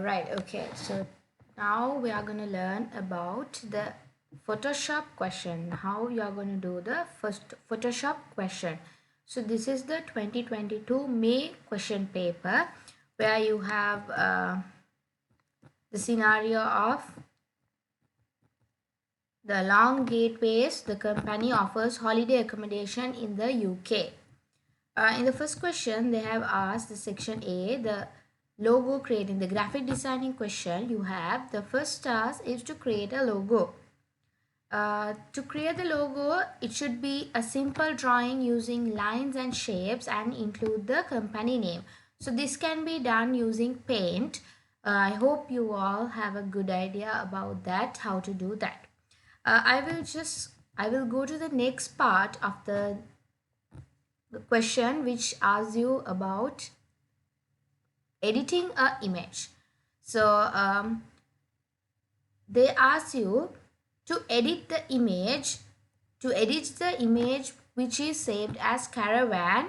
Right, okay. So now we are going to learn about the Photoshop question. How you are going to do the first Photoshop question. So this is the 2022 May question paper where you have the scenario of the long gateways. The company offers holiday accommodation in the UK. In the first question, they have asked the section A, the logo creating the graphic designing question. You have the first task is to create a logo. To create the logo, it should be a simple drawing using lines and shapes and include the company name. So this can be done using paint. I hope you all have a good idea about that, how to do that. I will go to the next part of the question which asks you about editing a image. So they ask you to edit the image which is saved as caravan.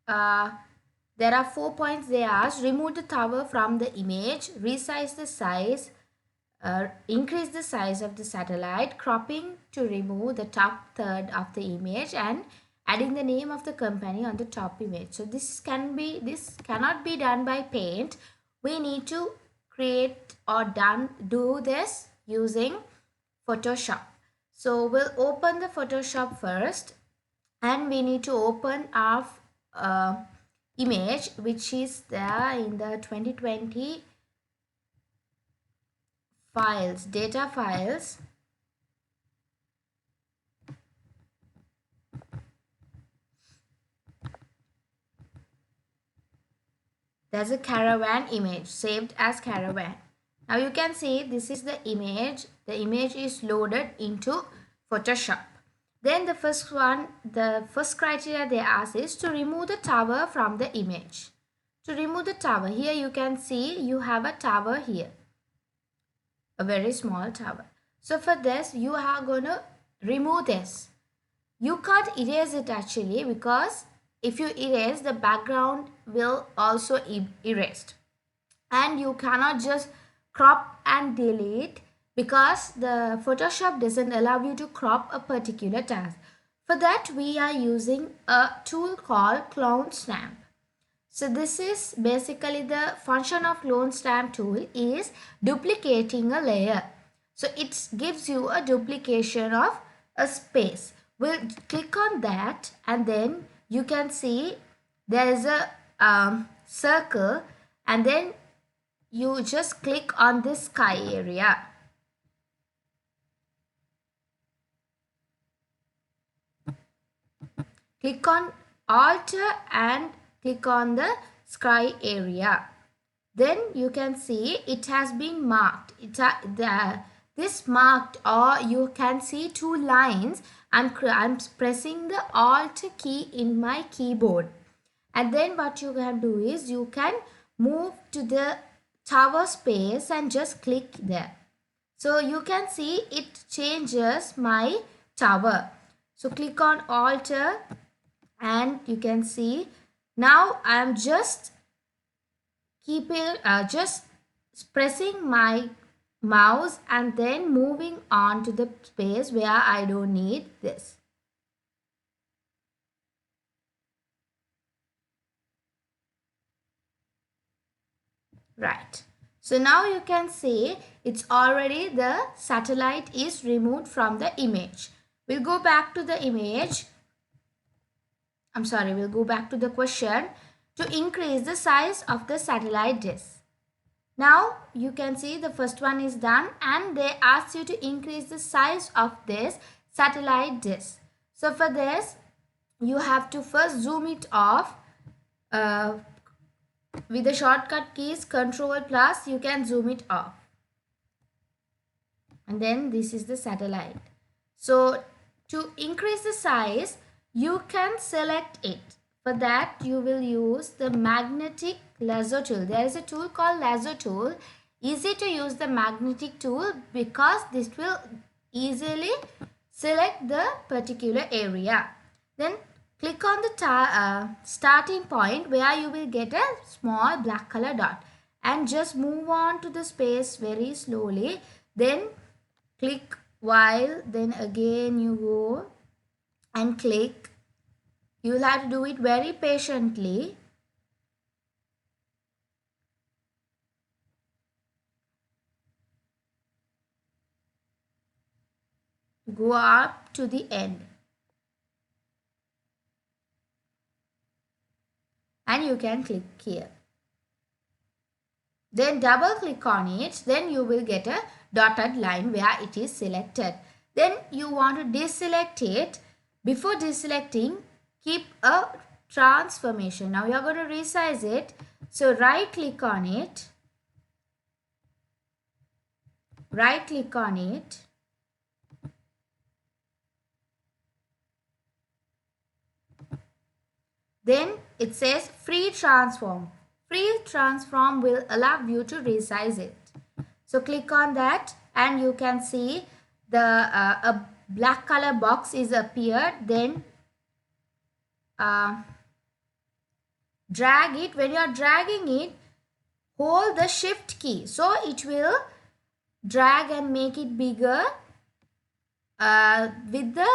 There are 4 points they ask. Remove the tower from the image, resize the size, increase the size of the satellite, cropping to remove the top third of the image, and adding the name of the company on the top image. So this cannot be done by paint. We need to create or do this using Photoshop. So we'll open the Photoshop first, and we need to open our image which is there in the 2020 files, data files. There's a caravan image saved as caravan. Now you can see this is the image. The image is loaded into Photoshop. Then the first criteria they ask is to remove the tower from the image. To remove the tower, here you can see you have a tower here. A very small tower. So for this, you are going to remove this. You can't erase it actually, because if you erase, the background will also erased. And you cannot just crop and delete, because the Photoshop doesn't allow you to crop a particular task. For that, we are using a tool called clone stamp. So this is basically the function of clone stamp tool is duplicating a layer. So it gives you a duplication of a space. We'll click on that, and then you can see there is a circle, and then you just click on this sky area. Click on alter and click on the sky area. Then you can see it has been marked. This marked, or you can see two lines. I'm pressing the alt key in my keyboard, and then what you can do is you can move to the tower space and just click there. So you can see it changes my tower. So click on alter, and you can see now I am just pressing my mouse and then moving on to the space where I don't need this. Right. So now you can see it's already the satellite is removed from the image. We'll go back to the image. We'll go back to the question to increase the size of the satellite dish. Now you can see the first one is done, and they ask you to increase the size of this satellite dish. So for this, you have to first zoom it off with the shortcut keys Ctrl plus. You can zoom it off, and then this is the satellite. So to increase the size, you can select it. For that, you will use the magnetic lasso tool. There is a tool called lasso tool. Easy to use the magnetic tool, because this will easily select the particular area. Then click on the starting point where you will get a small black color dot, and just move on to the space very slowly. Then click while, then again you go and click. You will have to do it very patiently. Go up to the end. And you can click here. Then double click on it. Then you will get a dotted line where it is selected. Then you want to deselect it. Before deselecting, keep a transformation. Now you are going to resize it. So right click on it. Right click on it. Then it says free transform. Free transform will allow you to resize it. So click on that and you can see the a black color box is appeared. Then drag it. When you are dragging it, hold the shift key. So it will drag and make it bigger with the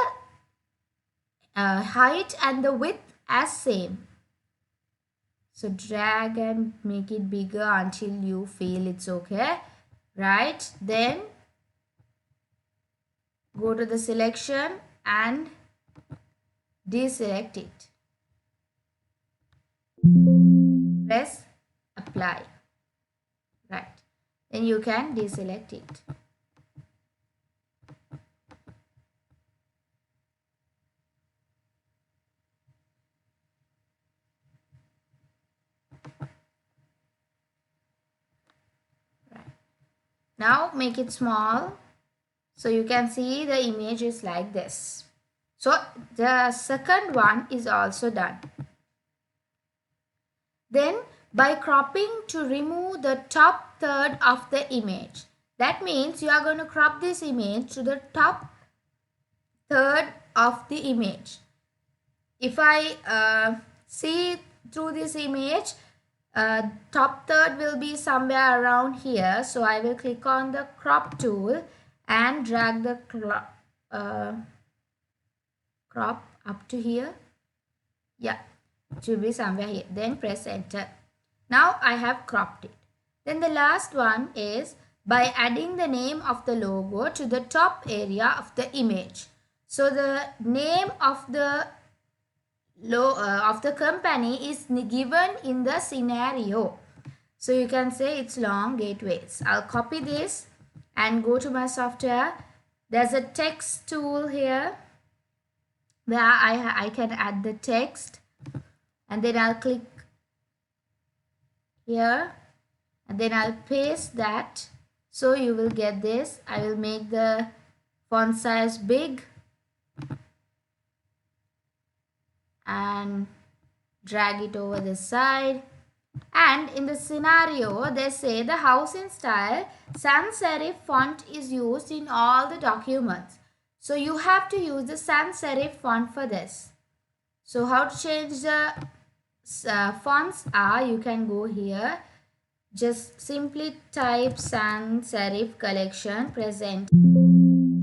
height and the width as same. So drag and make it bigger until you feel it's okay. Right, then go to the selection and deselect it. Press apply. Right, then you can deselect it. Now make it small so you can see the image is like this. So the second one is also done. Then by cropping to remove the top third of the image. That means you are going to crop this image to the top third of the image. If I see through this image, top third will be somewhere around here. So I will click on the crop tool and drag the crop up to here. Yeah, it will be somewhere here. Then press enter. Now I have cropped it. Then the last one is by adding the name of the logo to the top area of the image. So the name of the company is given in the scenario. So you can say it's Long Gateways. I'll copy this and go to my software. There's a text tool here where I can add the text, and then I'll click here and then I'll paste that. So you will get this. I will make the font size big and drag it over this side. And in the scenario, they say the house in style sans serif font is used in all the documents. So you have to use the sans serif font for this. So how to change the fonts are, you can go here. Just simply type sans serif collection, present,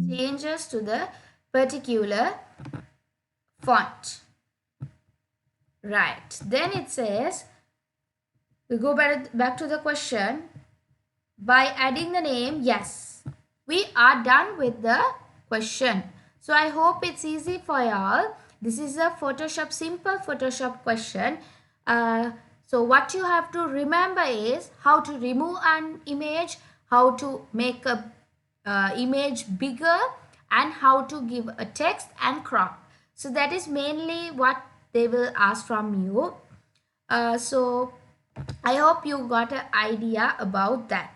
changes to the particular font. Right, then it says, we go back to the question. By adding the name, yes, we are done with the question. So I hope it's easy for y'all. This is a simple Photoshop question. So what you have to remember is how to remove an image, how to make a image bigger, and how to give a text and crop. So that is mainly what they will ask from you. So I hope you got an idea about that.